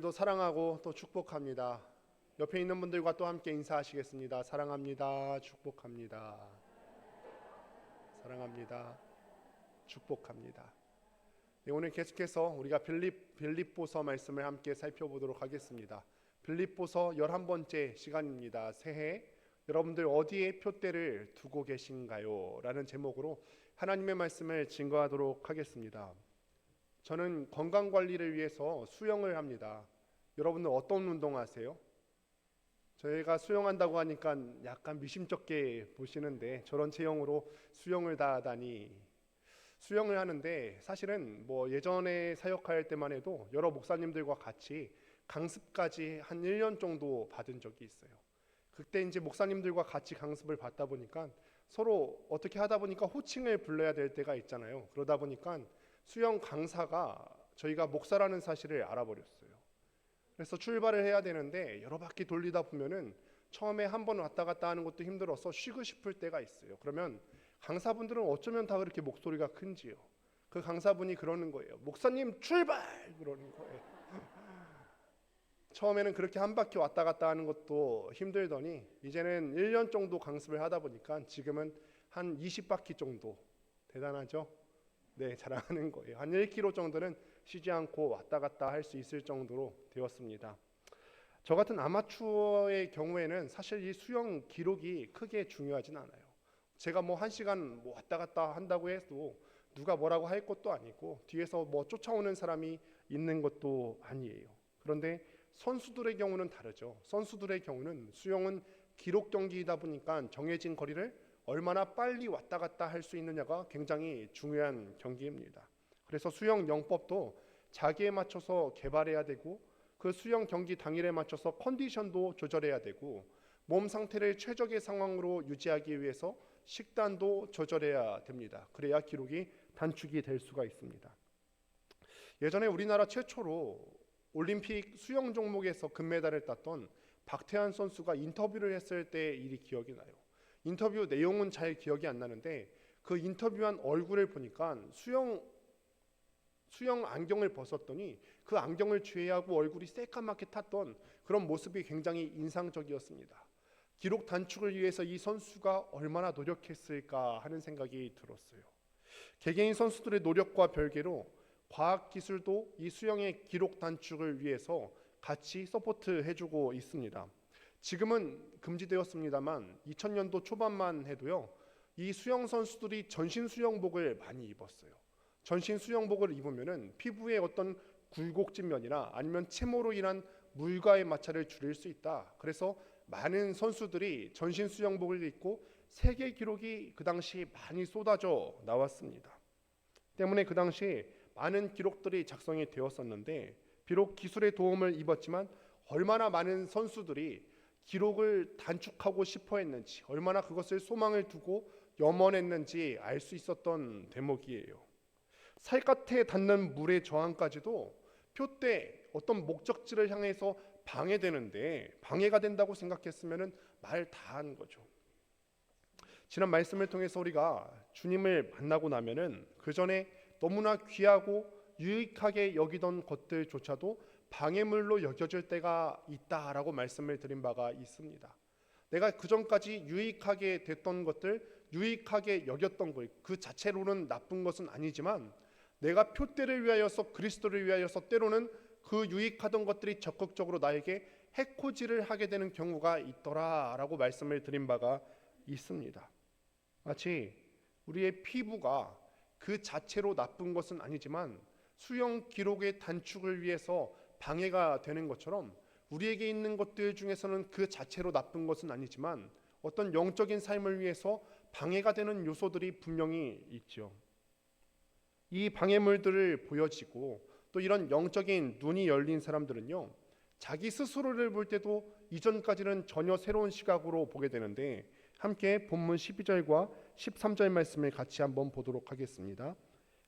도 사랑하고 또 축복합니다. 옆에 있는 분들과 또 함께 인사하시겠습니다. 사랑합니다. 축복합니다. 사랑합니다. 축복합니다. 네, 오늘 계속해서 우리가 빌립보서 말씀을 함께 살펴보도록 하겠습니다. 빌립보서 11번째 시간입니다. 새해 여러분들 어디에 표대를 두고 계신가요? 라는 제목으로 하나님의 말씀을 증거하도록 하겠습니다. 저는 건강관리를 위해서 수영을 합니다. 여러분들 어떤 운동 하세요? 저희가 수영한다고 하니까 약간 미심쩍게 보시는데 저런 체형으로 수영을 다 하다니. 수영을 하는데 사실은 예전에 사역할 때만 해도 여러 목사님들과 같이 강습까지 한 1년 정도 받은 적이 있어요. 그때 이제 목사님들과 같이 강습을 받다 보니까 서로 어떻게 하다 보니까 호칭을 불러야 될 때가 있잖아요. 그러다 보니까 수영 강사가 저희가 목사라는 사실을 알아버렸어요. 그래서 출발을 해야 되는데 여러 바퀴 돌리다 보면은 처음에 한 번 왔다 갔다 하는 것도 힘들어서 쉬고 싶을 때가 있어요. 그러면 강사분들은 어쩌면 다 그렇게 목소리가 큰지요. 그 강사분이 그러는 거예요. 목사님 출발! 그러는 거예요. 처음에는 그렇게 한 바퀴 왔다 갔다 하는 것도 힘들더니 이제는 1년 정도 강습을 하다 보니까 지금은 한 20바퀴 정도. 대단하죠? 네, 자랑하는 거예요. 한 1km 정도는 쉬지 않고 왔다 갔다 할 수 있을 정도로 되었습니다. 저 같은 아마추어의 경우에는 사실 이 수영 기록이 크게 중요하진 않아요. 제가 1시간 왔다 갔다 한다고 해도 누가 뭐라고 할 것도 아니고 뒤에서 쫓아오는 사람이 있는 것도 아니에요. 그런데 선수들의 경우는 다르죠. 선수들의 경우는 수영은 기록 경기이다 보니까 정해진 거리를 얼마나 빨리 왔다 갔다 할 수 있느냐가 굉장히 중요한 경기입니다. 그래서 수영 영법도 자기에 맞춰서 개발해야 되고 그 수영 경기 당일에 맞춰서 컨디션도 조절해야 되고 몸 상태를 최적의 상황으로 유지하기 위해서 식단도 조절해야 됩니다. 그래야 기록이 단축이 될 수가 있습니다. 예전에 우리나라 최초로 올림픽 수영 종목에서 금메달을 땄던 박태환 선수가 인터뷰를 했을 때 일이 기억이 나요. 인터뷰 내용은 잘 기억이 안 나는데 그 인터뷰한 얼굴을 보니까 수영 안경을 벗었더니 그 안경을 제외하고 얼굴이 새까맣게 탔던 그런 모습이 굉장히 인상적이었습니다. 기록 단축을 위해서 이 선수가 얼마나 노력했을까 하는 생각이 들었어요. 개개인 선수들의 노력과 별개로 과학기술도 이 수영의 기록 단축을 위해서 같이 서포트해주고 있습니다. 지금은 금지되었습니다만 2000년도 초반만 해도요, 이 수영 선수들이 전신 수영복을 많이 입었어요. 전신 수영복을 입으면은 피부에 어떤 굴곡진 면이나 아니면 체모로 인한 물과의 마찰을 줄일 수 있다. 그래서 많은 선수들이 전신 수영복을 입고 세계 기록이 그 당시 많이 쏟아져 나왔습니다. 때문에 그 당시 많은 기록들이 작성이 되었었는데 비록 기술의 도움을 입었지만 얼마나 많은 선수들이 기록을 단축하고 싶어 했는지, 얼마나 그것을 소망을 두고 염원했는지 알 수 있었던 대목이에요. 살갗에 닿는 물의 저항까지도 표대 어떤 목적지를 향해서 방해되는데 방해가 된다고 생각했으면 말 다 한 거죠. 지난 말씀을 통해서 우리가 주님을 만나고 나면은 그 전에 너무나 귀하고 유익하게 여기던 것들조차도 방해물로 여겨질 때가 있다라고 말씀을 드린 바가 있습니다. 내가 그 전까지 유익하게 됐던 것들, 유익하게 여겼던 것, 그 자체로는 나쁜 것은 아니지만 내가 표대를 위하여서 그리스도를 위하여서 때로는 그 유익하던 것들이 적극적으로 나에게 해코지를 하게 되는 경우가 있더라라고 말씀을 드린 바가 있습니다. 마치 우리의 피부가 그 자체로 나쁜 것은 아니지만 수영 기록의 단축을 위해서 방해가 되는 것처럼 우리에게 있는 것들 중에서는 그 자체로 나쁜 것은 아니지만 어떤 영적인 삶을 위해서 방해가 되는 요소들이 분명히 있죠. 이 방해물들을 보여지고 또 이런 영적인 눈이 열린 사람들은요, 자기 스스로를 볼 때도 이전까지는 전혀 새로운 시각으로 보게 되는데 함께 본문 12절과 13절 말씀을 같이 한번 보도록 하겠습니다.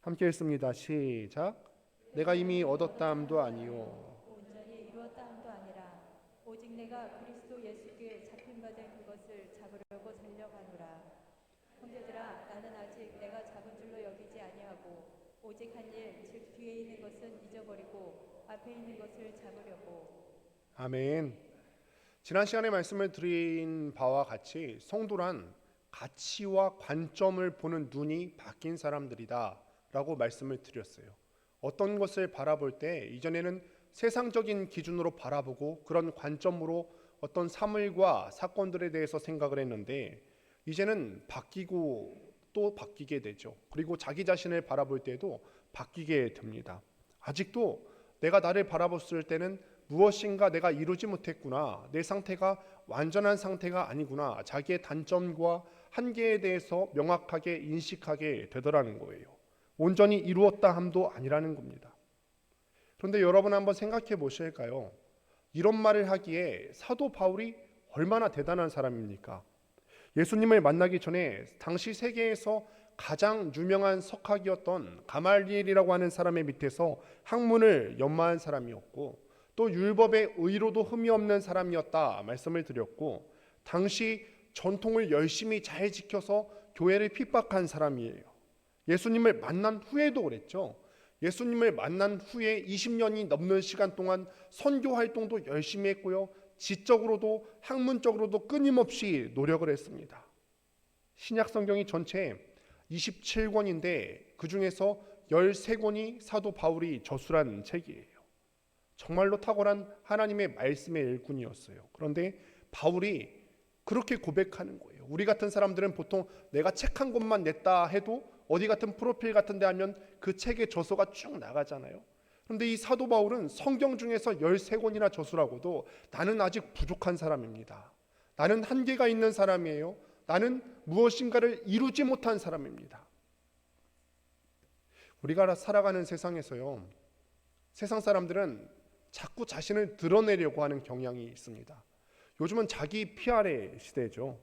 함께 읽습니다. 시작. 내가 이미 얻었다함도 아니요 온전히 이루었다함도 아니라 오직 내가 그리스도 예수께 잡힌 바 된 그것을 잡으려고 달려가노라. 형제들아, 나는 아직 내가 잡은 줄로 여기지 아니하고 오직 한 일, 즉 뒤에 있는 것은 잊어버리고 앞에 있는 것을 잡으려고. 아멘. 지난 시간에 말씀을 드린 바와 같이 성도란 가치와 관점을 보는 눈이 바뀐 사람들이다라고 말씀을 드렸어요. 어떤 것을 바라볼 때 이전에는 세상적인 기준으로 바라보고 그런 관점으로 어떤 사물과 사건들에 대해서 생각을 했는데 이제는 바뀌고 또 바뀌게 되죠. 그리고 자기 자신을 바라볼 때도 바뀌게 됩니다. 아직도 내가 나를 바라봤을 때는 무엇인가 내가 이루지 못했구나, 내 상태가 완전한 상태가 아니구나, 자기의 단점과 한계에 대해서 명확하게 인식하게 되더라는 거예요. 온전히 이루었다 함도 아니라는 겁니다. 그런데 여러분 한번 생각해 보실까요? 이런 말을 하기에 사도 바울이 얼마나 대단한 사람입니까? 예수님을 만나기 전에 당시 세계에서 가장 유명한 석학이었던 가말리엘이라고 하는 사람의 밑에서 학문을 연마한 사람이었고 또 율법의 의로도 흠이 없는 사람이었다 말씀을 드렸고 당시 전통을 열심히 잘 지켜서 교회를 핍박한 사람이에요. 예수님을 만난 후에도 그랬죠. 예수님을 만난 후에 20년이 넘는 시간 동안 선교 활동도 열심히 했고요. 지적으로도 학문적으로도 끊임없이 노력을 했습니다. 신약 성경이 전체 27권인데 그 중에서 13권이 사도 바울이 저술한 책이에요. 정말로 탁월한 하나님의 말씀의 일꾼이었어요. 그런데 바울이 그렇게 고백하는 거예요. 우리 같은 사람들은 보통 내가 책 한 권만 냈다 해도 어디 같은 프로필 같은 데 하면 그 책의 저서가 쭉 나가잖아요. 그런데 이 사도 바울은 성경 중에서 13권이나 저술하고도 나는 아직 부족한 사람입니다. 나는 한계가 있는 사람이에요. 나는 무엇인가를 이루지 못한 사람입니다. 우리가 살아가는 세상에서요, 세상 사람들은 자꾸 자신을 드러내려고 하는 경향이 있습니다. 요즘은 자기 PR의 시대죠.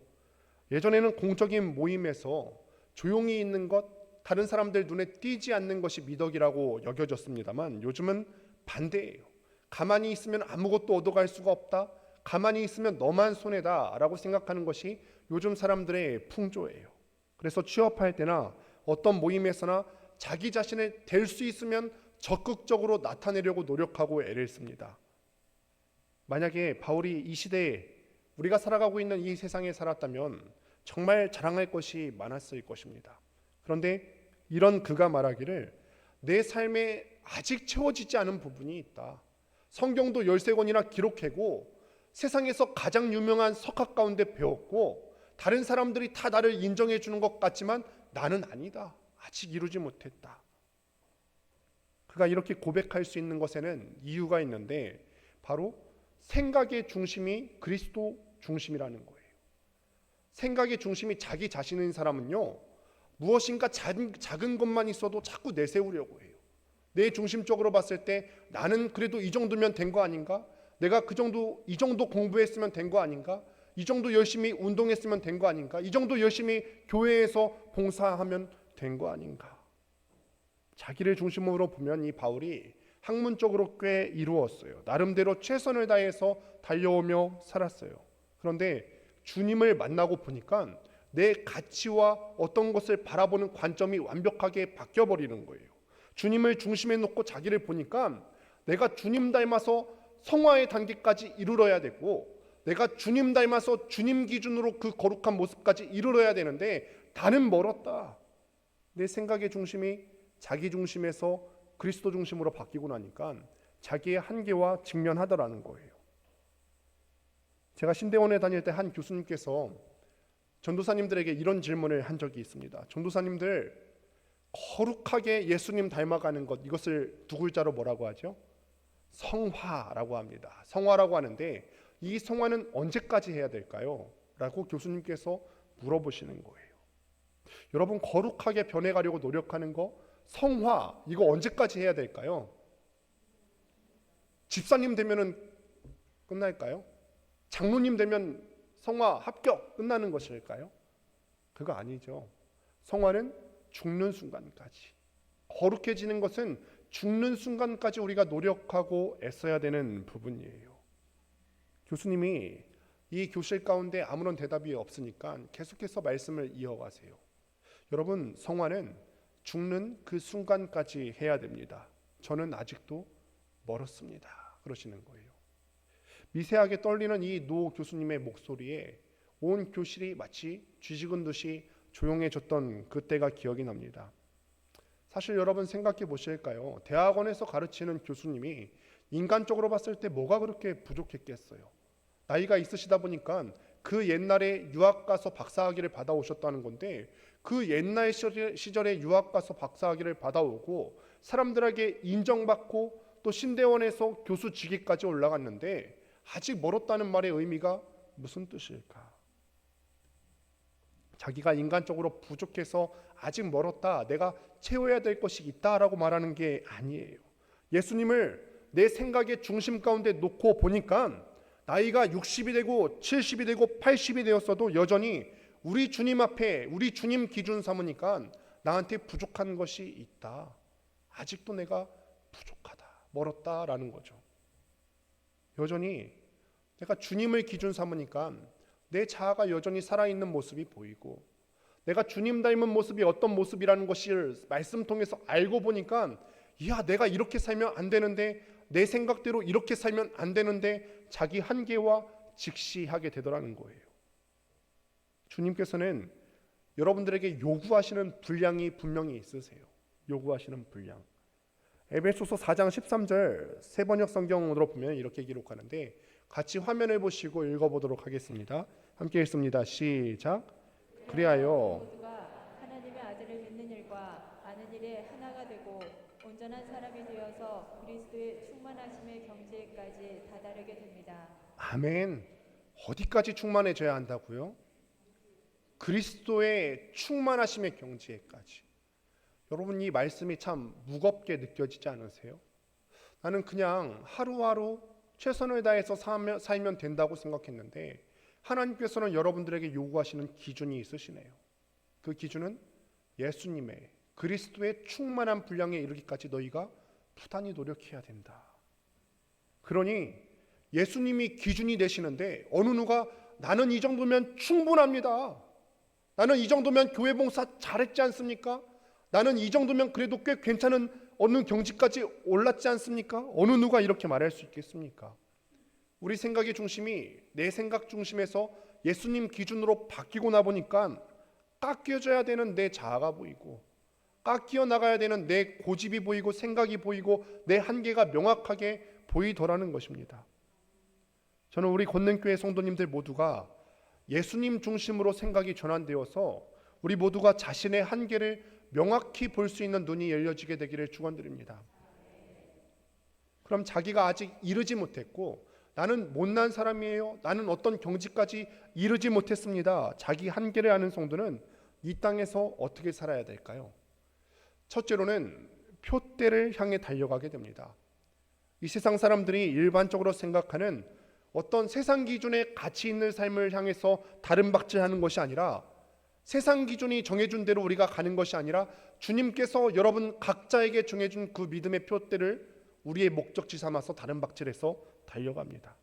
예전에는 공적인 모임에서 조용히 있는 것, 다른 사람들 눈에 띄지 않는 것이 미덕이라고 여겨졌습니다만 요즘은 반대예요. 가만히 있으면 아무것도 얻어갈 수가 없다. 가만히 있으면 너만 손해다 라고 생각하는 것이 요즘 사람들의 풍조예요. 그래서 취업할 때나 어떤 모임에서나 자기 자신을 될 수 있으면 적극적으로 나타내려고 노력하고 애를 씁니다. 만약에 바울이 이 시대에 우리가 살아가고 있는 이 세상에 살았다면 정말 자랑할 것이 많았을 것입니다. 그런데 이런 그가 말하기를 내 삶에 아직 채워지지 않은 부분이 있다. 성경도 13권이나 기록하고 세상에서 가장 유명한 석학 가운데 배웠고 다른 사람들이 다 나를 인정해 주는 것 같지만 나는 아니다. 아직 이루지 못했다. 그가 이렇게 고백할 수 있는 것에는 이유가 있는데 바로 생각의 중심이 그리스도 중심이라는 거예요. 생각의 중심이 자기 자신인 사람은요, 무엇인가 작은 것만 있어도 자꾸 내세우려고 해요. 내 중심적으로 봤을 때 나는 그래도 이 정도면 된 거 아닌가? 내가 이 정도 공부했으면 된 거 아닌가? 이 정도 열심히 운동했으면 된 거 아닌가? 이 정도 열심히 교회에서 봉사하면 된 거 아닌가? 자기를 중심으로 보면 이 바울이 학문적으로 꽤 이루었어요. 나름대로 최선을 다해서 달려오며 살았어요. 그런데 주님을 만나고 보니까 내 가치와 어떤 것을 바라보는 관점이 완벽하게 바뀌어버리는 거예요. 주님을 중심에 놓고 자기를 보니까 내가 주님 닮아서 성화의 단계까지 이르러야 되고 내가 주님 닮아서 주님 기준으로 그 거룩한 모습까지 이르러야 되는데 나는 멀었다. 내 생각의 중심이 자기 중심에서 그리스도 중심으로 바뀌고 나니까 자기의 한계와 직면하더라는 거예요. 제가 신대원에 다닐 때 한 교수님께서 전도사님들에게 이런 질문을 한 적이 있습니다. 전도사님들 거룩하게 예수님 닮아가는 것, 이것을 두 글자로 뭐라고 하죠? 성화라고 합니다. 성화라고 하는데 이 성화는 언제까지 해야 될까요? 라고 교수님께서 물어보시는 거예요. 여러분, 거룩하게 변해가려고 노력하는 거, 성화, 이거 언제까지 해야 될까요? 집사님 되면은 끝날까요? 장로님 되면 성화 합격 끝나는 것일까요? 그거 아니죠. 성화는 죽는 순간까지, 거룩해지는 것은 죽는 순간까지 우리가 노력하고 애써야 되는 부분이에요. 교수님이 이 교실 가운데 아무런 대답이 없으니까 계속해서 말씀을 이어가세요. 여러분, 성화는 죽는 그 순간까지 해야 됩니다. 저는 아직도 멀었습니다. 그러시는 거예요. 미세하게 떨리는 이 노 교수님의 목소리에 온 교실이 마치 쥐죽은 듯이 조용해졌던 그때가 기억이 납니다. 사실 여러분 생각해 보실까요? 대학원에서 가르치는 교수님이 인간적으로 봤을 때 뭐가 그렇게 부족했겠어요? 나이가 있으시다 보니까 그 옛날에 유학 가서 박사학위를 받아오셨다는 건데, 그 옛날 시절에 유학 가서 박사학위를 받아오고 사람들에게 인정받고 또 신대원에서 교수 직위까지 올라갔는데 아직 멀었다는 말의 의미가 무슨 뜻일까? 자기가 인간적으로 부족해서 아직 멀었다, 내가 채워야 될 것이 있다라고 말하는 게 아니에요. 예수님을 내 생각의 중심 가운데 놓고 보니까 나이가 60이 되고 70이 되고 80이 되었어도 여전히 우리 주님 앞에, 우리 주님 기준 삼으니까 나한테 부족한 것이 있다. 아직도 내가 부족하다, 멀었다라는 거죠. 여전히 내가 주님을 기준 삼으니까 내 자아가 여전히 살아있는 모습이 보이고, 내가 주님 닮은 모습이 어떤 모습이라는 것을 말씀 통해서 알고 보니까, 이야, 내가 이렇게 살면 안 되는데, 내 생각대로 이렇게 살면 안 되는데, 자기 한계와 직시하게 되더라는 거예요. 주님께서는 여러분들에게 요구하시는 분량이 분명히 있으세요. 요구하시는 분량. 에베소서 4장 13절 세번역 성경으로 보면 이렇게 기록하는데, 같이 화면을 보시고 읽어보도록 하겠습니다. 함께 읽습니다. 시작. 그리하여 모두가 하나님의 아들을 믿는 일과 아는 일에 하나가 되고 온전한 사람이 되어서 그리스도의 충만하심의 경지에까지 다다르게 됩니다. 아멘. 어디까지 충만해져야 한다고요? 그리스도의 충만하심의 경지에까지. 여러분, 이 말씀이 참 무겁게 느껴지지 않으세요? 나는 그냥 하루하루 최선을 다해서 살면 된다고 생각했는데, 하나님께서는 여러분들에게 요구하시는 기준이 있으시네요. 그 기준은 예수님의, 그리스도의 충만한 분량에 이르기까지 너희가 부단히 노력해야 된다. 그러니 예수님이 기준이 되시는데, 어느 누가 나는 이 정도면 충분합니다, 나는 이 정도면 교회 봉사 잘했지 않습니까? 나는 이 정도면 그래도 꽤 괜찮은 어느 경지까지 올랐지 않습니까? 어느 누가 이렇게 말할 수 있겠습니까? 우리 생각의 중심이 내 생각 중심에서 예수님 기준으로 바뀌고 나 보니까 깎여져야 되는 내 자아가 보이고, 깎여 나가야 되는 내 고집이 보이고, 생각이 보이고, 내 한계가 명확하게 보이더라는 것입니다. 저는 우리 권능교회 성도님들 모두가 예수님 중심으로 생각이 전환되어서 우리 모두가 자신의 한계를 명확히 볼 수 있는 눈이 열려지게 되기를 축원드립니다. 그럼 자기가 아직 이르지 못했고, 나는 못난 사람이에요, 나는 어떤 경지까지 이르지 못했습니다, 자기 한계를 아는 성도는 이 땅에서 어떻게 살아야 될까요? 첫째로는 표대를 향해 달려가게 됩니다. 이 세상 사람들이 일반적으로 생각하는 어떤 세상 기준의 가치 있는 삶을 향해서 다름박질하는 것이 아니라, 세상 기준이 정해준 대로 우리가 가는 것이 아니라, 주님께서 여러분 각자에게 정해준 그 믿음의 표대를 우리의 목적지 삼아서 다름박질해서 달려갑니다.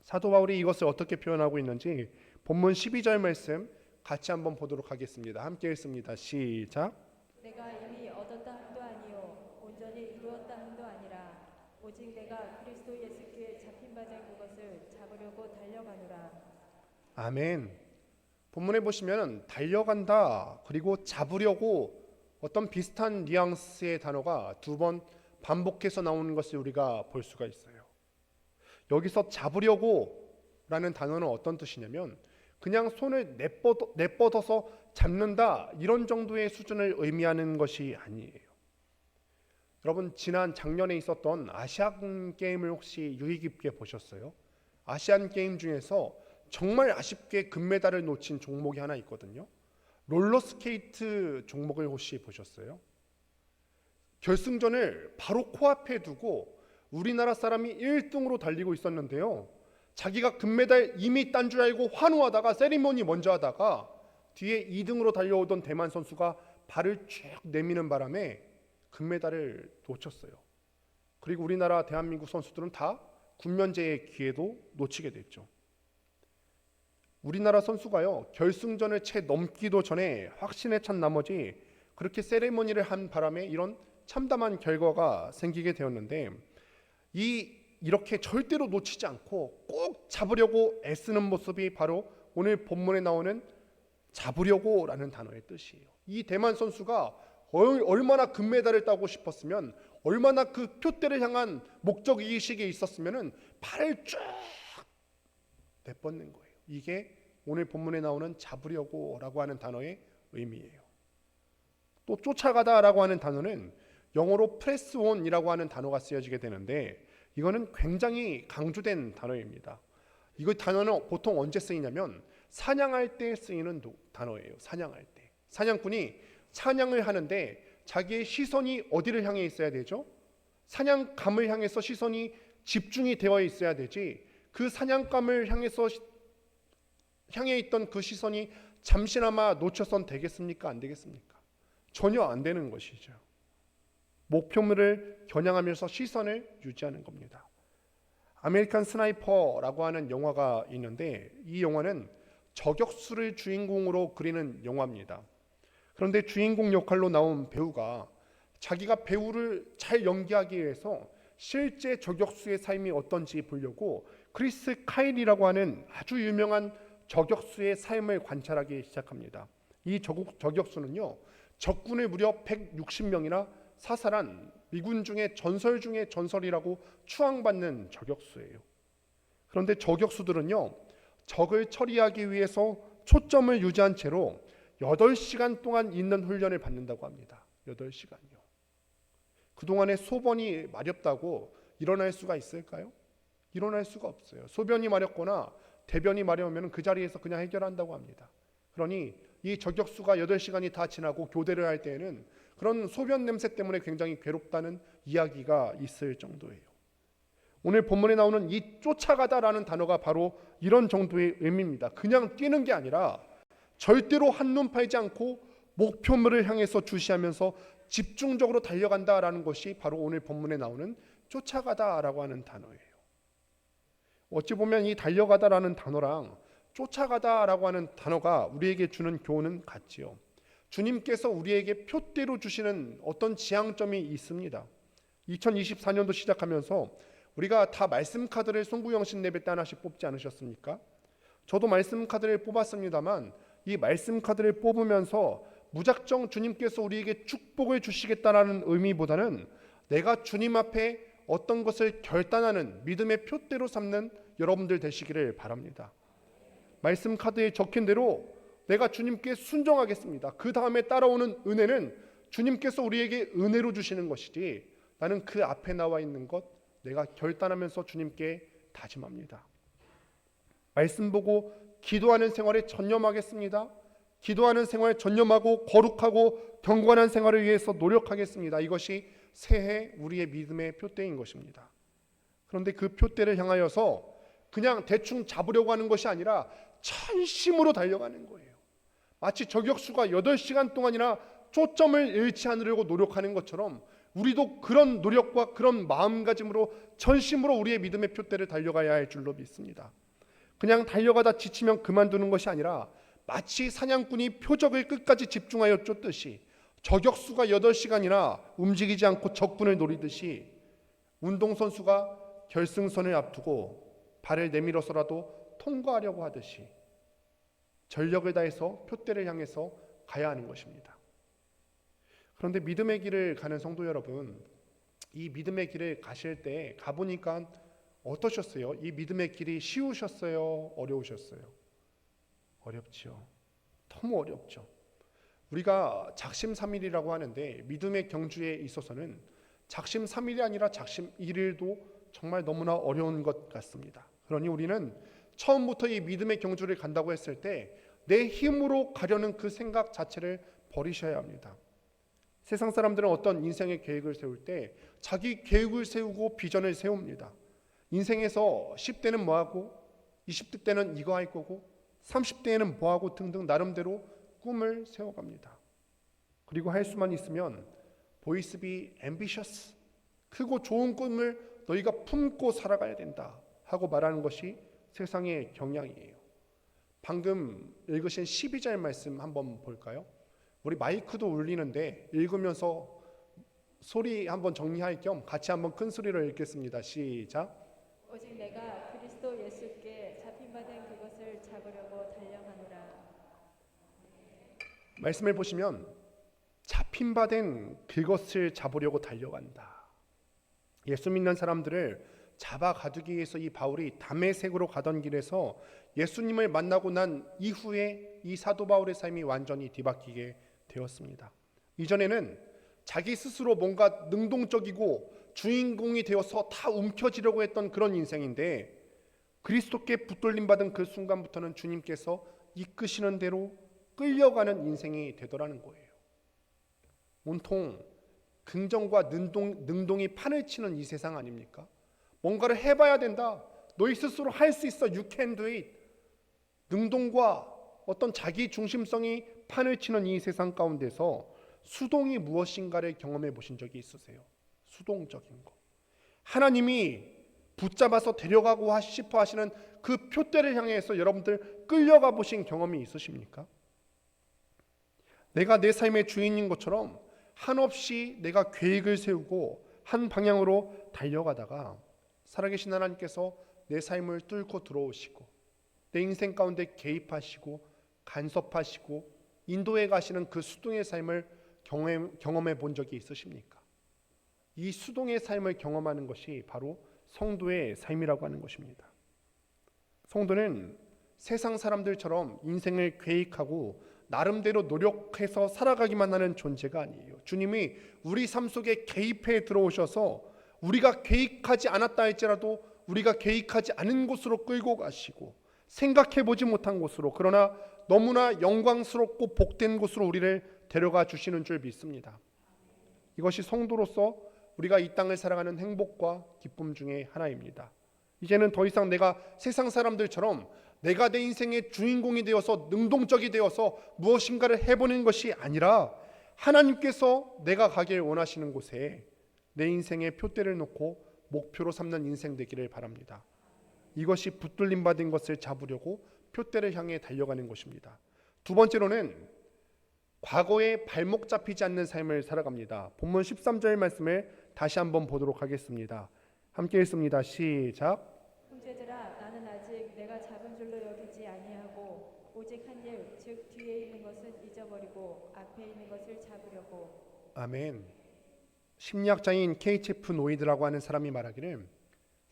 사도 바울이 이것을 어떻게 표현하고 있는지 본문 12절 말씀 같이 한번 보도록 하겠습니다. 함께 읽습니다. 시작. 내가 이미 얻었다 함도 아니요 온전히 이루었다 함도 아니라 오직 내가 그리스도 예수께 잡힌 바 된 그것을 잡으려고 달려가노라. 아멘. 본문에 보시면 달려간다 그리고 잡으려고 어떤 비슷한 뉘앙스의 단어가 두 번 반복해서 나오는 것을 우리가 볼 수가 있어요. 여기서 잡으려고 라는 단어는 어떤 뜻이냐면, 그냥 손을 내뻗어서 잡는다, 이런 정도의 수준을 의미하는 것이 아니에요. 여러분, 지난 작년에 있었던 아시안 게임을 혹시 유의 깊게 보셨어요? 아시안 게임 중에서 정말 아쉽게 금메달을 놓친 종목이 하나 있거든요. 롤러스케이트 종목을 혹시 보셨어요? 결승전을 바로 코앞에 두고 우리나라 사람이 1등으로 달리고 있었는데요, 자기가 금메달 이미 딴 줄 알고 환호하다가 세리머니 먼저 하다가 뒤에 2등으로 달려오던 대만 선수가 발을 쭉 내미는 바람에 금메달을 놓쳤어요. 그리고 우리나라 대한민국 선수들은 다 군면제의 기회도 놓치게 됐죠. 우리나라 선수가요, 결승전을 채 넘기도 전에 확신에 찬 나머지 그렇게 세리머니를 한 바람에 이런 참담한 결과가 생기게 되었는데 이렇게 절대로 놓치지 않고 꼭 잡으려고 애쓰는 모습이 바로 오늘 본문에 나오는 잡으려고라는 단어의 뜻이에요. 이 대만 선수가 얼마나 금메달을 따고 싶었으면, 얼마나 그 표대를 향한 목적의식이 있었으면 팔을 쭉 내뻗는 거예요. 이게 오늘 본문에 나오는 잡으려고라고 하는 단어의 의미예요. 또 쫓아가다라고 하는 단어는 영어로 press on이라고 하는 단어가 쓰여지게 되는데, 이거는 굉장히 강조된 단어입니다. 이거 단어는 보통 언제 쓰이냐면 사냥할 때 쓰이는 단어예요. 사냥할 때. 사냥꾼이 사냥을 하는데 자기의 시선이 어디를 향해 있어야 되죠? 사냥감을 향해서 시선이 집중이 되어 있어야 되지, 그 사냥감을 향해 있던 그 시선이 잠시나마 놓쳐선 되겠습니까? 안 되겠습니까? 전혀 안 되는 것이죠. 목표물을 겨냥하면서 시선을 유지하는 겁니다. 아메리칸 스나이퍼라고 하는 영화가 있는데, 이 영화는 저격수를 주인공으로 그리는 영화입니다. 그런데 주인공 역할로 나온 배우가 자기가 배우를 잘 연기하기 위해서 실제 저격수의 삶이 어떤지 보려고 크리스 카일이라고 하는 아주 유명한 저격수의 삶을 관찰하기 시작합니다. 이 저격수는요, 적군을 무려 160명이나 사살한 미군 중에 전설 중에 전설이라고 추앙받는 저격수예요. 그런데 저격수들은요, 적을 처리하기 위해서 초점을 유지한 채로 8시간 동안 있는 훈련을 받는다고 합니다. 8시간요. 그동안에 소변이 마렵다고 일어날 수가 있을까요? 일어날 수가 없어요. 소변이 마렵거나 대변이 마려우면 그 자리에서 그냥 해결한다고 합니다. 그러니 이 저격수가 8시간이 다 지나고 교대를 할 때에는 그런 소변 냄새 때문에 굉장히 괴롭다는 이야기가 있을 정도예요. 오늘 본문에 나오는 이 쫓아가다라는 단어가 바로 이런 정도의 의미입니다. 그냥 뛰는 게 아니라 절대로 한눈 팔지 않고 목표물을 향해서 주시하면서 집중적으로 달려간다라는 것이 바로 오늘 본문에 나오는 쫓아가다라고 하는 단어예요. 어찌 보면 이 달려가다라는 단어랑 쫓아가다라고 하는 단어가 우리에게 주는 교훈은 같지요. 주님께서 우리에게 표대로 주시는 어떤 지향점이 있습니다. 2024년도 시작하면서 우리가 다 말씀 카드를 송구영신 예배 때 하나씩 뽑지 않으셨습니까? 저도 말씀 카드를 뽑았습니다만, 이 말씀 카드를 뽑으면서 무작정 주님께서 우리에게 축복을 주시겠다라는 의미보다는 내가 주님 앞에 어떤 것을 결단하는 믿음의 표대로 삼는 여러분들 되시기를 바랍니다. 말씀 카드에 적힌 대로 내가 주님께 순종하겠습니다. 그 다음에 따라오는 은혜는 주님께서 우리에게 은혜로 주시는 것이지, 나는 그 앞에 나와 있는 것 내가 결단하면서 주님께 다짐합니다. 말씀 보고 기도하는 생활에 전념하겠습니다. 기도하는 생활에 전념하고 거룩하고 경건한 생활을 위해서 노력하겠습니다. 이것이 새해 우리의 믿음의 표대인 것입니다. 그런데 그 표대를 향하여서 그냥 대충 잡으려고 하는 것이 아니라 전심으로 달려가는 거예요. 마치 저격수가 8시간 동안이나 초점을 잃지 않으려고 노력하는 것처럼 우리도 그런 노력과 그런 마음가짐으로 전심으로 우리의 믿음의 표대를 달려가야 할 줄로 믿습니다. 그냥 달려가다 지치면 그만두는 것이 아니라 마치 사냥꾼이 표적을 끝까지 집중하여 쫓듯이, 저격수가 8시간이나 움직이지 않고 적군을 노리듯이, 운동선수가 결승선을 앞두고 발을 내밀어서라도 통과하려고 하듯이 전력을 다해서 표대를 향해서 가야 하는 것입니다. 그런데 믿음의 길을 가는 성도 여러분, 이 믿음의 길을 가실 때 가보니까 어떠셨어요? 이 믿음의 길이 쉬우셨어요? 어려우셨어요? 어렵죠. 너무 어렵죠. 우리가 작심삼일이라고 하는데 믿음의 경주에 있어서는 작심삼일이 아니라 작심일일도 정말 너무나 어려운 것 같습니다. 그러니 우리는 처음부터 이 믿음의 경주를 간다고 했을 때 내 힘으로 가려는 그 생각 자체를 버리셔야 합니다. 세상 사람들은 어떤 인생의 계획을 세울 때 자기 계획을 세우고 비전을 세웁니다. 인생에서 10대는 뭐하고 20대 때는 이거 할 거고 30대에는 뭐하고 등등 나름대로 꿈을 세워갑니다. 그리고 할 수만 있으면 Boys be ambitious, 크고 좋은 꿈을 너희가 품고 살아가야 된다 하고 말하는 것이 세상의 경향이에요. 방금 읽으신 12절 말씀 한번 볼까요? 우리 마이크도 울리는데 읽으면서 소리 한번 정리할 겸 같이 한번 큰 소리로 읽겠습니다. 시작. 오직 내가 그리스도 예수께 잡힌바된 그것을 잡으려고 달려가노라. 말씀을 보시면 잡힌 바 된 그것을 잡으려고 달려간다. 예수 믿는 사람들을 잡아 가두기 위해서 이 바울이 다메섹으로 가던 길에서 예수님을 만나고 난 이후에 이 사도 바울의 삶이 완전히 뒤바뀌게 되었습니다. 이전에는 자기 스스로 뭔가 능동적이고 주인공이 되어서 다 움켜쥐려고 했던 그런 인생인데, 그리스도께 붙들림 받은 그 순간부터는 주님께서 이끄시는 대로 끌려가는 인생이 되더라는 거예요. 온통 긍정과 능동이 판을 치는 이 세상 아닙니까? 뭔가를 해봐야 된다. 너희 스스로 할 수 있어. You can do it. 능동과 어떤 자기 중심성이 판을 치는 이 세상 가운데서 수동이 무엇인가를 경험해 보신 적이 있으세요? 수동적인 거. 하나님이 붙잡아서 데려가고 싶어 하시는 그 표대를 향해서 여러분들 끌려가 보신 경험이 있으십니까? 내가 내 삶의 주인인 것처럼 한없이 내가 계획을 세우고 한 방향으로 달려가다가 살아계신 하나님께서 내 삶을 뚫고 들어오시고 내 인생 가운데 개입하시고 간섭하시고 인도해 가시는 그 수동의 삶을 경험해 본 적이 있으십니까? 이 수동의 삶을 경험하는 것이 바로 성도의 삶이라고 하는 것입니다. 성도는 세상 사람들처럼 인생을 계획하고 나름대로 노력해서 살아가기만 하는 존재가 아니에요. 주님이 우리 삶 속에 개입해 들어오셔서 우리가 계획하지 않았다 할지라도 우리가 계획하지 않은 곳으로 끌고 가시고 생각해 보지 못한 곳으로, 그러나 너무나 영광스럽고 복된 곳으로 우리를 데려가 주시는 줄 믿습니다. 이것이 성도로서 우리가 이 땅을 살아가는 행복과 기쁨 중에 하나입니다. 이제는 더 이상 내가 세상 사람들처럼 내가 내 인생의 주인공이 되어서 능동적이 되어서 무엇인가를 해보는 것이 아니라 하나님께서 내가 가길 원하시는 곳에 내 인생의 표대를 놓고 목표로 삼는 인생 되기를 바랍니다. 이것이 붙들림 받은 것을 잡으려고 표대를 향해 달려가는 것입니다. 두 번째로는 과거에 발목 잡히지 않는 삶을 살아갑니다. 본문 13절 말씀을 다시 한번 보도록 하겠습니다. 함께 읽습니다. 시작. 형제들아, 나는 아직 내가 잡은 줄로 여기지 아니하고 오직 한 일, 즉 뒤에 있는 것은 잊어버리고 앞에 있는 것을 잡으려고. 아멘. 심리학자인 케이체프 노이드라고 하는 사람이 말하기를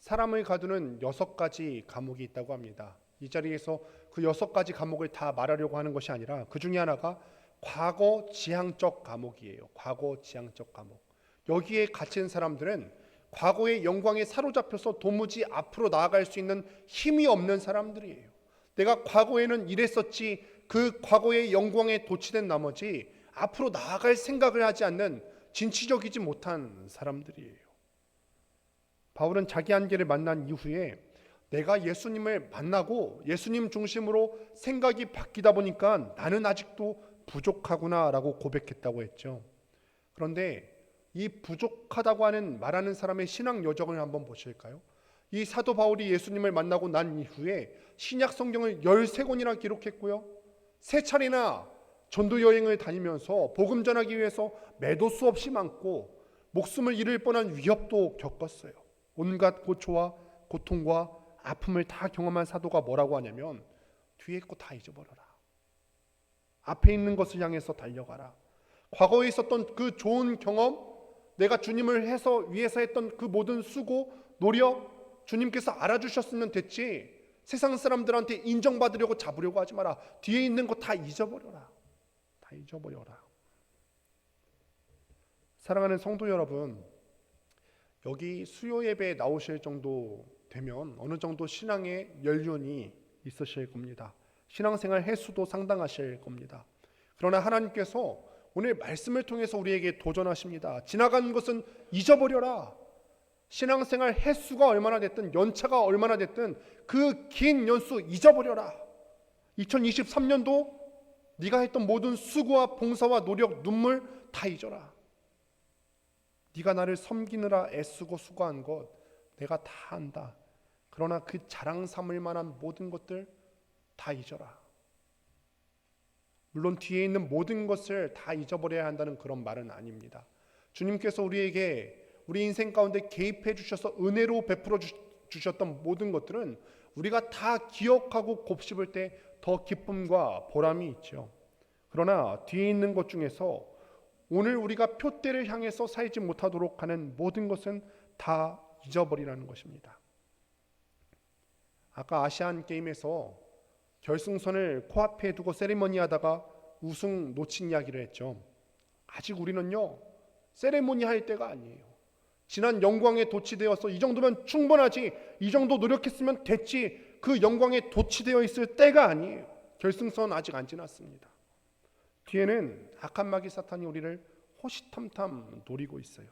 사람을 가두는 6가지 감옥이 있다고 합니다. 이 자리에서 그 6가지 감옥을 다 말하려고 하는 것이 아니라 그 중에 하나가 과거 지향적 감옥이에요. 과거 지향적 감옥. 여기에 갇힌 사람들은 과거의 영광에 사로잡혀서 도무지 앞으로 나아갈 수 있는 힘이 없는 사람들이에요. 내가 과거에는 이랬었지, 그 과거의 영광에 도취된 나머지 앞으로 나아갈 생각을 하지 않는 진취적이지 못한 사람들이에요. 바울은 자기 한계를 만난 이후에 내가 예수님을 만나고 예수님 중심으로 생각이 바뀌다 보니까 나는 아직도 부족하구나 라고 고백했다고 했죠. 그런데 이 부족하다고 하는 말하는 사람의 신앙 여정을 한번 보실까요? 이 사도 바울이 예수님을 만나고 난 이후에 신약 성경을 13권이나 기록했고요. 3차례나 전도 여행을 다니면서 복음 전하기 위해서 매도 수 없이 많고 목숨을 잃을 뻔한 위협도 겪었어요. 온갖 고초와 고통과 아픔을 다 경험한 사도가 뭐라고 하냐면 뒤에 거 다 잊어버려라. 앞에 있는 것을 향해서 달려가라. 과거에 있었던 그 좋은 경험, 내가 주님을 위해서 했던 그 모든 수고, 노력, 주님께서 알아주셨으면 됐지, 세상 사람들한테 인정받으려고 잡으려고 하지 마라. 뒤에 있는 거 다 잊어버려라. 다 잊어버려라. 사랑하는 성도 여러분, 여기 수요 예배에 나오실 정도 되면 어느 정도 신앙의 연륜이 있으실 겁니다. 신앙생활 횟수도 상당하실 겁니다. 그러나 하나님께서 오늘 말씀을 통해서 우리에게 도전하십니다. 지나간 것은 잊어버려라. 신앙생활 횟수가 얼마나 됐든 연차가 얼마나 됐든 그 긴 연수 잊어버려라. 2023년도 네가 했던 모든 수고와 봉사와 노력, 눈물 다 잊어라. 네가 나를 섬기느라 애쓰고 수고한 것 내가 다 안다. 그러나 그 자랑 삼을 만한 모든 것들 다 잊어라. 물론 뒤에 있는 모든 것을 다 잊어버려야 한다는 그런 말은 아닙니다. 주님께서 우리에게 우리 인생 가운데 개입해 주셔서 은혜로 베풀어 주셨던 모든 것들은 우리가 다 기억하고 곱씹을 때 더 기쁨과 보람이 있죠. 그러나 뒤에 있는 것 중에서 오늘 우리가 표대를 향해서 살지 못하도록 하는 모든 것은 다 잊어버리라는 것입니다. 아까 아시안 게임에서 결승선을 코앞에 두고 세리머니 하다가 우승 놓친 이야기를 했죠. 아직 우리는요, 세리머니 할 때가 아니에요. 지난 영광에 도취되어서 이 정도면 충분하지, 이 정도 노력했으면 됐지, 그 영광에 도취되어 있을 때가 아니에요. 결승선 아직 안 지났습니다. 뒤에는 악한 마귀 사탄이 우리를 호시탐탐 노리고 있어요.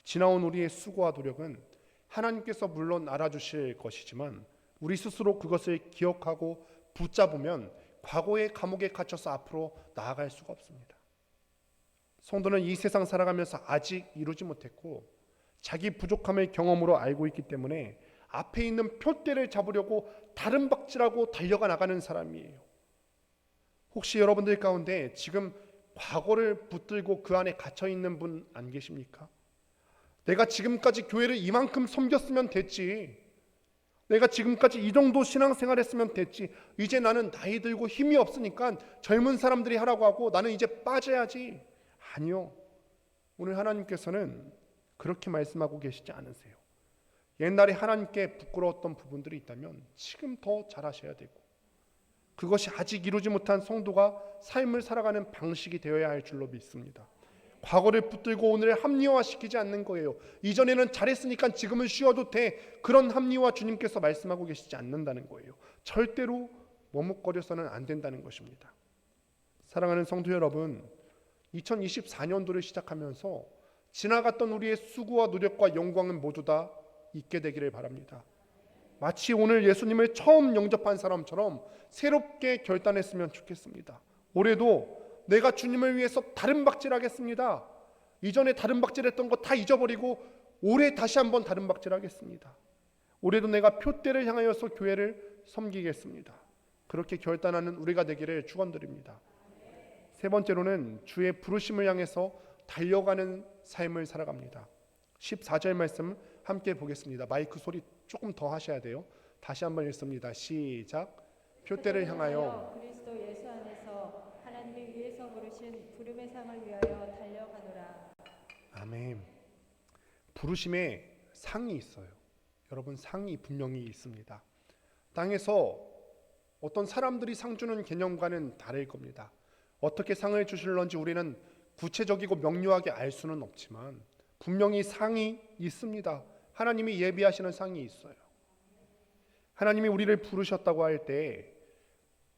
지나온 우리의 수고와 노력은 하나님께서 물론 알아주실 것이지만 우리 스스로 그것을 기억하고 붙잡으면 과거의 감옥에 갇혀서 앞으로 나아갈 수가 없습니다. 성도는 이 세상 살아가면서 아직 이루지 못했고 자기 부족함을 경험으로 알고 있기 때문에 앞에 있는 표대를 잡으려고 다른 박질하고 달려가 나가는 사람이에요. 혹시 여러분들 가운데 지금 과거를 붙들고 그 안에 갇혀 있는 분 안 계십니까? 내가 지금까지 교회를 이만큼 섬겼으면 됐지. 내가 지금까지 이 정도 신앙생활 했으면 됐지. 이제 나는 나이 들고 힘이 없으니까 젊은 사람들이 하라고 하고 나는 이제 빠져야지. 아니요. 오늘 하나님께서는 그렇게 말씀하고 계시지 않으세요. 옛날에 하나님께 부끄러웠던 부분들이 있다면 지금 더 잘하셔야 되고 그것이 아직 이루지 못한 성도가 삶을 살아가는 방식이 되어야 할 줄로 믿습니다. 과거를 붙들고 오늘을 합리화시키지 않는 거예요. 이전에는 잘했으니까 지금은 쉬어도 돼. 그런 합리화 주님께서 말씀하고 계시지 않는다는 거예요. 절대로 머뭇거려서는 안 된다는 것입니다. 사랑하는 성도 여러분, 2024년도를 시작하면서 지나갔던 우리의 수고와 노력과 영광은 모두 다 잊게 되기를 바랍니다. 마치 오늘 예수님을 처음 영접한 사람처럼 새롭게 결단했으면 좋겠습니다. 올해도 내가 주님을 위해서 다른 박질하겠습니다. 이전에 다른 박질했던 거 다 잊어버리고 올해 다시 한번 다른 박질하겠습니다. 올해도 내가 표대를 향하여서 교회를 섬기겠습니다. 그렇게 결단하는 우리가 되기를 축원드립니다. 세 번째로는 주의 부르심을 향해서 달려가는 삶을 살아갑니다. 14절 말씀 함께 보겠습니다. 마이크 소리 조금 더 하셔야 돼요. 다시 한번 읽습니다. 시작. 표대를 향하여 그리스도 예수 안에서 하나님이 위에서 부르신 부름의 상을 위하여 달려가노라. 아멘. 부르심에 상이 있어요. 여러분, 상이 분명히 있습니다. 땅에서 어떤 사람들이 상 주는 개념과는 다를 겁니다. 어떻게 상을 주실런지 우리는 구체적이고 명료하게 알 수는 없지만 분명히 상이 있습니다. 하나님이 예비하시는 상이 있어요. 하나님이 우리를 부르셨다고 할 때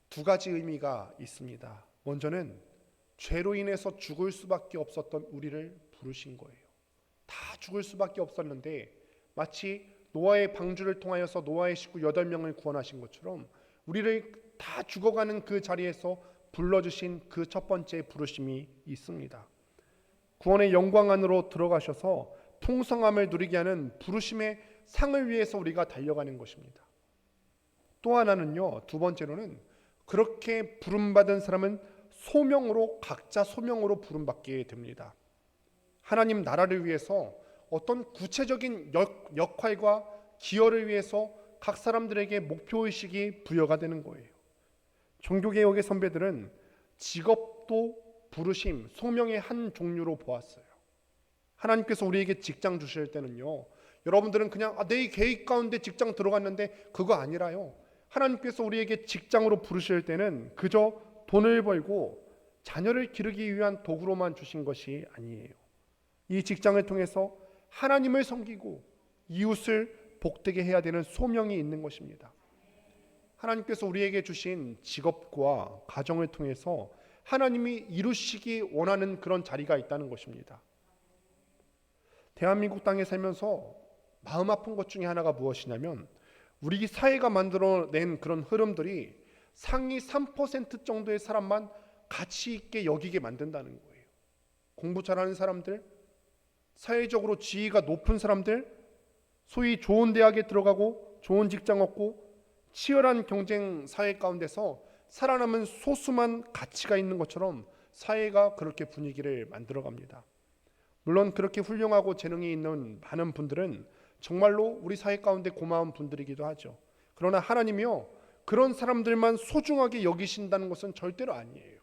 두 가지 의미가 있습니다. 먼저는 죄로 인해서 죽을 수밖에 없었던 우리를 부르신 거예요. 다 죽을 수밖에 없었는데 마치 노아의 방주를 통하여서 노아의 식구 8명을 구원하신 것처럼 우리를 다 죽어가는 그 자리에서 불러주신 그 첫 번째 부르심이 있습니다. 구원의 영광 안으로 들어가셔서 풍성함을 누리게 하는 부르심의 상을 위해서 우리가 달려가는 것입니다. 또 하나는요, 두 번째로는 그렇게 부름받은 사람은 소명으로, 각자 소명으로 부름받게 됩니다. 하나님 나라를 위해서 어떤 구체적인 역할과 기여를 위해서 각 사람들에게 목표의식이 부여가 되는 거예요. 종교개혁의 선배들은 직업도 부르심, 소명의 한 종류로 보았어요. 하나님께서 우리에게 직장 주실 때는요, 여러분들은 그냥 내 계획 가운데 직장 들어갔는데 그거 아니라요. 하나님께서 우리에게 직장으로 부르실 때는 그저 돈을 벌고 자녀를 기르기 위한 도구로만 주신 것이 아니에요. 이 직장을 통해서 하나님을 섬기고 이웃을 복되게 해야 되는 소명이 있는 것입니다. 하나님께서 우리에게 주신 직업과 가정을 통해서 하나님이 이루시기 원하는 그런 자리가 있다는 것입니다. 대한민국 땅에 살면서 마음 아픈 것 중에 하나가 무엇이냐면 우리 사회가 만들어낸 그런 흐름들이 상위 3% 정도의 사람만 가치 있게 여기게 만든다는 거예요. 공부 잘하는 사람들, 사회적으로 지위가 높은 사람들, 소위 좋은 대학에 들어가고 좋은 직장 얻고 치열한 경쟁 사회 가운데서 살아남은 소수만 가치가 있는 것처럼 사회가 그렇게 분위기를 만들어갑니다. 물론 그렇게 훌륭하고 재능이 있는 많은 분들은 정말로 우리 사회 가운데 고마운 분들이기도 하죠. 그러나 하나님이요, 그런 사람들만 소중하게 여기신다는 것은 절대로 아니에요.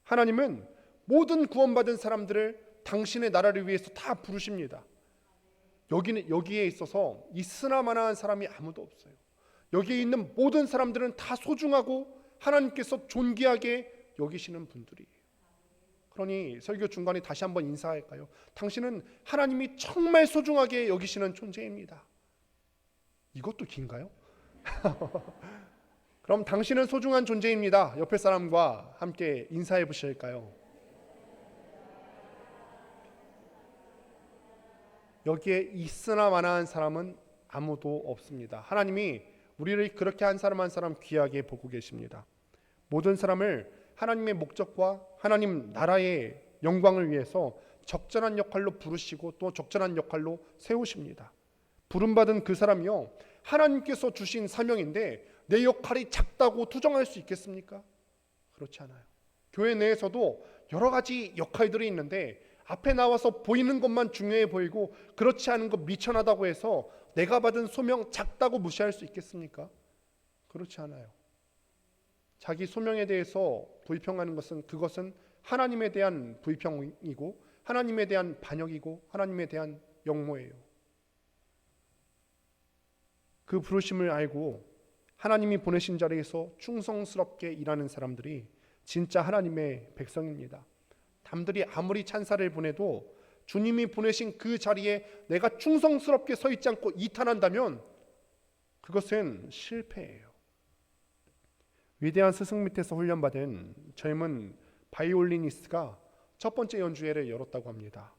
하나님은 모든 구원받은 사람들을 당신의 나라를 위해서 다 부르십니다. 여기에 있어서 있으나마나한 사람이 아무도 없어요. 여기에 있는 모든 사람들은 다 소중하고 하나님께서 존귀하게 여기시는 분들이에요. 그러니 설교 중간에 다시 한번 인사할까요? 당신은 하나님이 정말 소중하게 여기시는 존재입니다. 이것도 긴가요? 그럼 당신은 소중한 존재입니다. 옆에 사람과 함께 인사해 보실까요? 여기에 있으나 마나한 사람은 아무도 없습니다. 하나님이 우리를 그렇게 한 사람 한 사람 귀하게 보고 계십니다. 모든 사람을 하나님의 목적과 하나님 나라의 영광을 위해서 적절한 역할로 부르시고 또 적절한 역할로 세우십니다. 부름받은 그 사람이요, 하나님께서 주신 사명인데 내 역할이 작다고 투정할 수 있겠습니까? 그렇지 않아요. 교회 내에서도 여러 가지 역할들이 있는데 앞에 나와서 보이는 것만 중요해 보이고 그렇지 않은 것 미천하다고 해서 내가 받은 소명 작다고 무시할 수 있겠습니까? 그렇지 않아요. 자기 소명에 대해서 불평하는 것은 그것은 하나님에 대한 불평이고 하나님에 대한 반역이고 하나님에 대한 역모예요. 그 부르심을 알고 하나님이 보내신 자리에서 충성스럽게 일하는 사람들이 진짜 하나님의 백성입니다. 남들이 아무리 찬사를 보내도 주님이 보내신 그 자리에 내가 충성스럽게 서 있지 않고 이탈한다면 그것은 실패예요. 위대한 스승 밑에서 훈련받은 젊은 바이올리니스트가 첫 번째 연주회를 열었다고 합니다.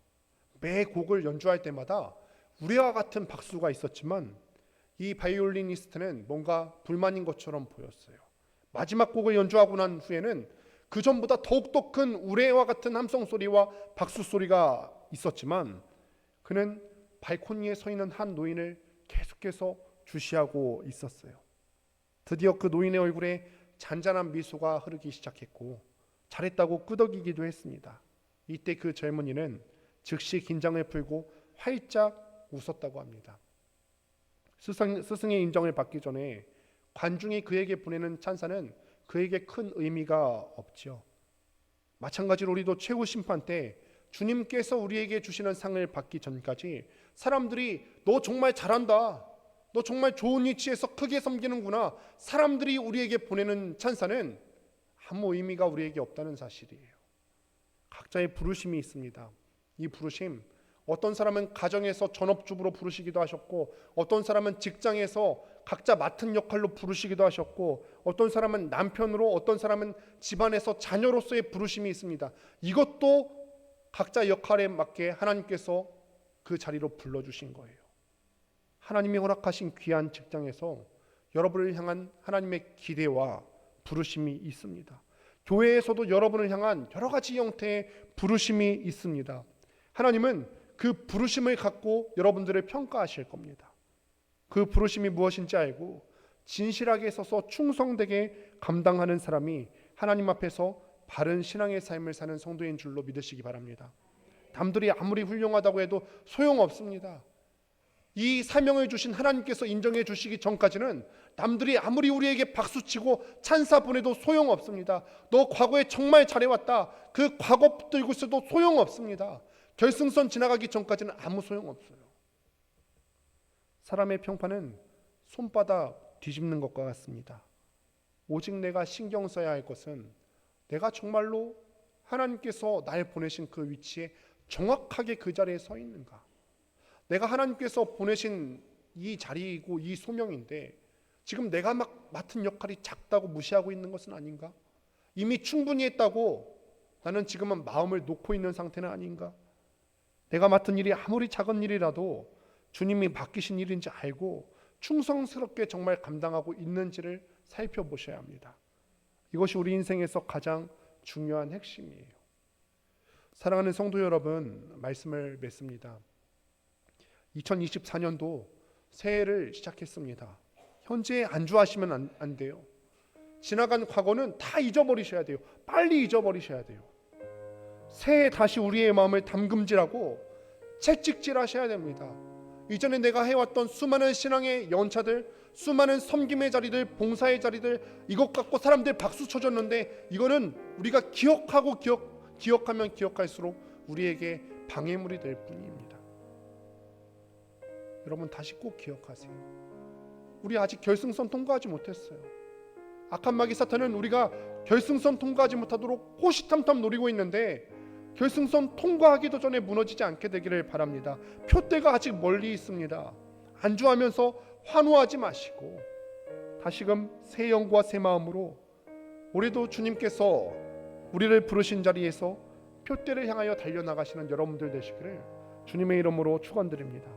매 곡을 연주할 때마다 우리와 같은 박수가 있었지만 이 바이올리니스트는 뭔가 불만인 것처럼 보였어요. 마지막 곡을 연주하고 난 후에는 그 전보다 더욱더 큰 우레와 같은 함성 소리와 박수 소리가 있었지만 그는 발코니에 서 있는 한 노인을 계속해서 주시하고 있었어요. 드디어 그 노인의 얼굴에 잔잔한 미소가 흐르기 시작했고 잘했다고 끄덕이기도 했습니다. 이때 그 젊은이는 즉시 긴장을 풀고 활짝 웃었다고 합니다. 스승의 인정을 받기 전에 관중이 그에게 보내는 찬사는 그에게 큰 의미가 없지요. 마찬가지로 우리도 최후 심판 때 주님께서 우리에게 주시는 상을 받기 전까지 사람들이 너 정말 잘한다, 너 정말 좋은 위치에서 크게 섬기는구나, 사람들이 우리에게 보내는 찬사는 아무 의미가 우리에게 없다는 사실이에요. 각자의 부르심이 있습니다. 이 부르심, 어떤 사람은 가정에서 전업주부로 부르시기도 하셨고 어떤 사람은 직장에서 각자 맡은 역할로 부르시기도 하셨고 어떤 사람은 남편으로, 어떤 사람은 집안에서 자녀로서의 부르심이 있습니다. 이것도 각자 역할에 맞게 하나님께서 그 자리로 불러주신 거예요. 하나님이 허락하신 귀한 직장에서 여러분을 향한 하나님의 기대와 부르심이 있습니다. 교회에서도 여러분을 향한 여러 가지 형태의 부르심이 있습니다. 하나님은 그 부르심을 갖고 여러분들을 평가하실 겁니다. 그 부르심이 무엇인지 알고 진실하게 서서 충성되게 감당하는 사람이 하나님 앞에서 바른 신앙의 삶을 사는 성도인 줄로 믿으시기 바랍니다. 남들이 아무리 훌륭하다고 해도 소용없습니다. 이 사명을 주신 하나님께서 인정해 주시기 전까지는 남들이 아무리 우리에게 박수치고 찬사 보내도 소용없습니다. 너 과거에 정말 잘해왔다, 그 과거 붙들고 있어도 소용없습니다. 결승선 지나가기 전까지는 아무 소용없어요. 사람의 평판은 손바닥 뒤집는 것과 같습니다. 오직 내가 신경 써야 할 것은 내가 정말로 하나님께서 날 보내신 그 위치에 정확하게 그 자리에 서 있는가. 내가 하나님께서 보내신 이 자리이고 이 소명인데 지금 내가 막 맡은 역할이 작다고 무시하고 있는 것은 아닌가? 이미 충분히 했다고 나는 지금은 마음을 놓고 있는 상태는 아닌가? 내가 맡은 일이 아무리 작은 일이라도 주님이 맡기신 일인지 알고 충성스럽게 정말 감당하고 있는지를 살펴보셔야 합니다. 이것이 우리 인생에서 가장 중요한 핵심이에요. 사랑하는 성도 여러분, 말씀을 맺습니다. 2024년도 새해를 시작했습니다. 현재에 안주하시면 안 돼요. 지나간 과거는 다 잊어버리셔야 돼요. 빨리 잊어버리셔야 돼요. 새해 다시 우리의 마음을 담금질하고 채찍질하셔야 됩니다. 이전에 내가 해왔던 수많은 신앙의 연차들, 수많은 섬김의 자리들, 봉사의 자리들, 이것 갖고 사람들 박수 쳐줬는데 이거는 우리가 기억하면 기억할수록 우리에게 방해물이 될 뿐입니다. 여러분 다시 꼭 기억하세요. 우리 아직 결승선 통과하지 못했어요. 악한 마귀 사탄은 우리가 결승선 통과하지 못하도록 호시탐탐 노리고 있는데 결승선 통과하기도 전에 무너지지 않게 되기를 바랍니다. 표대가 아직 멀리 있습니다. 안주하면서 환호하지 마시고 다시금 새 영과 새 마음으로 올해도 주님께서 우리를 부르신 자리에서 표대를 향하여 달려나가시는 여러분들 되시기를 주님의 이름으로 축원드립니다.